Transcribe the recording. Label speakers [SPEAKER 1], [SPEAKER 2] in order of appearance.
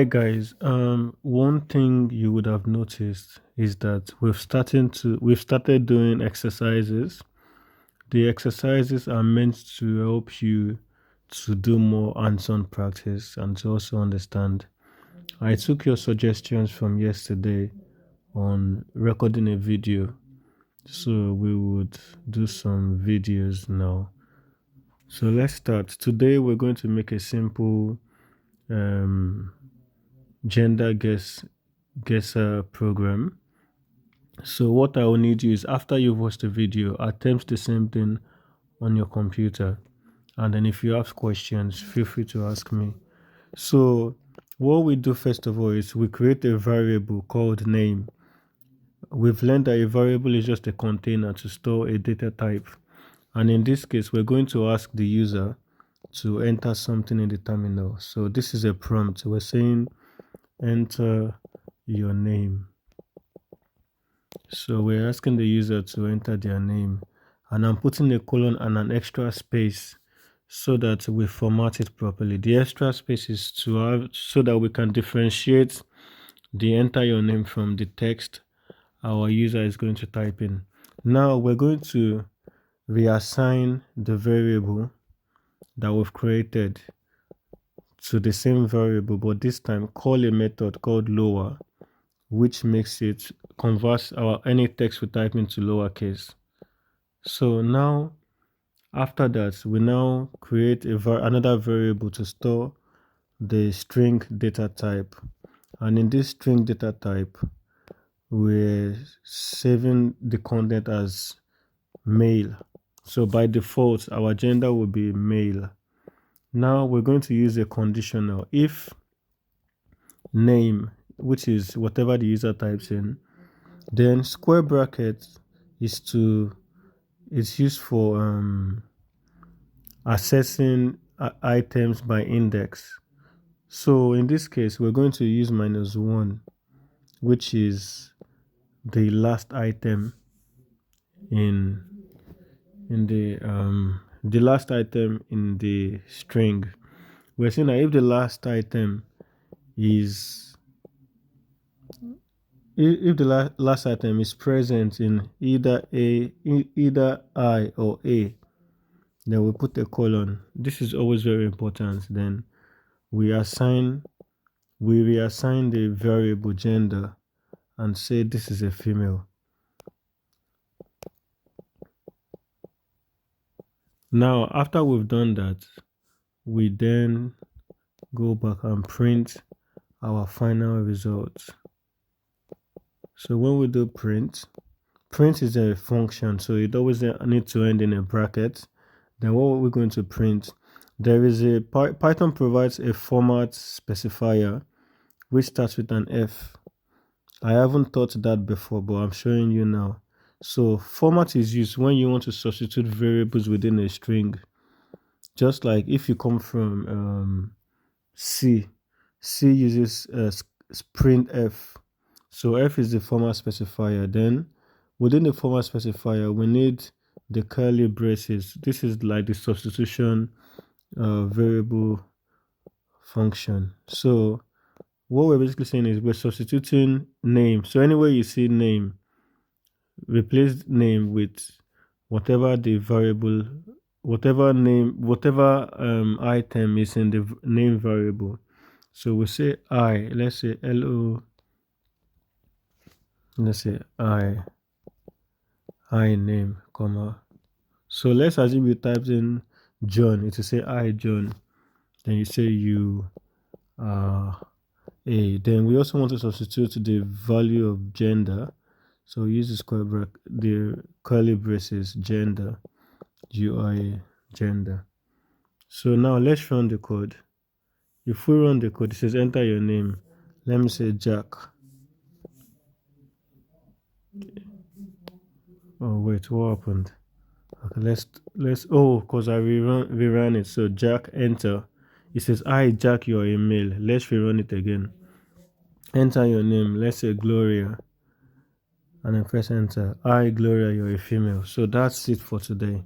[SPEAKER 1] Hey guys, one thing you would have noticed is that we've started doing exercises. The exercises are meant to help you to do more hands-on practice and to also understand. I took your suggestions from yesterday on recording a video, so we would do some videos now. So let's start. Today we're going to make a simple um, gender guesser program. So what I will need you is after you've watched the video, attempt the same thing on your computer. And then if you have questions, feel free to ask me. So what we do first of all is we create a variable called name. We've learned that a variable is just a container to store a data type. And in this case, we're going to ask the user to enter something in the terminal. So this is a prompt. We're saying enter your name. So we're asking the user to enter their name, and I'm putting a colon and an extra space so that we format it properly. The extra space is to have so that we can differentiate the enter your name from the text our user is going to type in. Now we're going to reassign the variable that we've created to the same variable, but this time call a method called lower, which makes it converts our any text we type into lowercase. So now after that, we now create another variable to store the string data type. And in this string data type, we're saving the content as male. So by default, our gender will be male. Now we're going to use a conditional. If name, which is whatever the user types in, then square bracket is used for assessing items by index. So in this case, we're going to use -1, which is the last item in the last item in the string. We're saying that if the last item is if the last item is present in either I or A, then we put a colon. This is always very important. Then we reassign the variable gender and say this is a female. Now after we've done that, we then go back and print our final results. So when we do print is a function, so it always needs to end in a bracket. Then what we're going to print, there is a Python provides a format specifier which starts with an F. I haven't taught that before, but I'm showing you now. So format is used when you want to substitute variables within a string. Just like if you come from C uses printf. So F is the format specifier. Then within the format specifier, we need the curly braces. This is like the substitution variable function. So what we're basically saying is we're substituting name. So anywhere you see name, replace name with whatever the variable, whatever item is in the name variable. So we say let's say I name, comma. So let's assume you typed in John. It will say I John. Then you say you A. Then we also want to substitute the value of gender. So use the curly braces gender, gender. So now let's run the code. If we run the code, it says enter your name. Let me say Jack. Oh wait, what happened? Okay, let's because I rerun it. So Jack, enter. It says hi Jack, you're a male. Let's rerun it again. Enter your name. Let's say Gloria. And then press enter. Hi Gloria, you're a female. So that's it for today.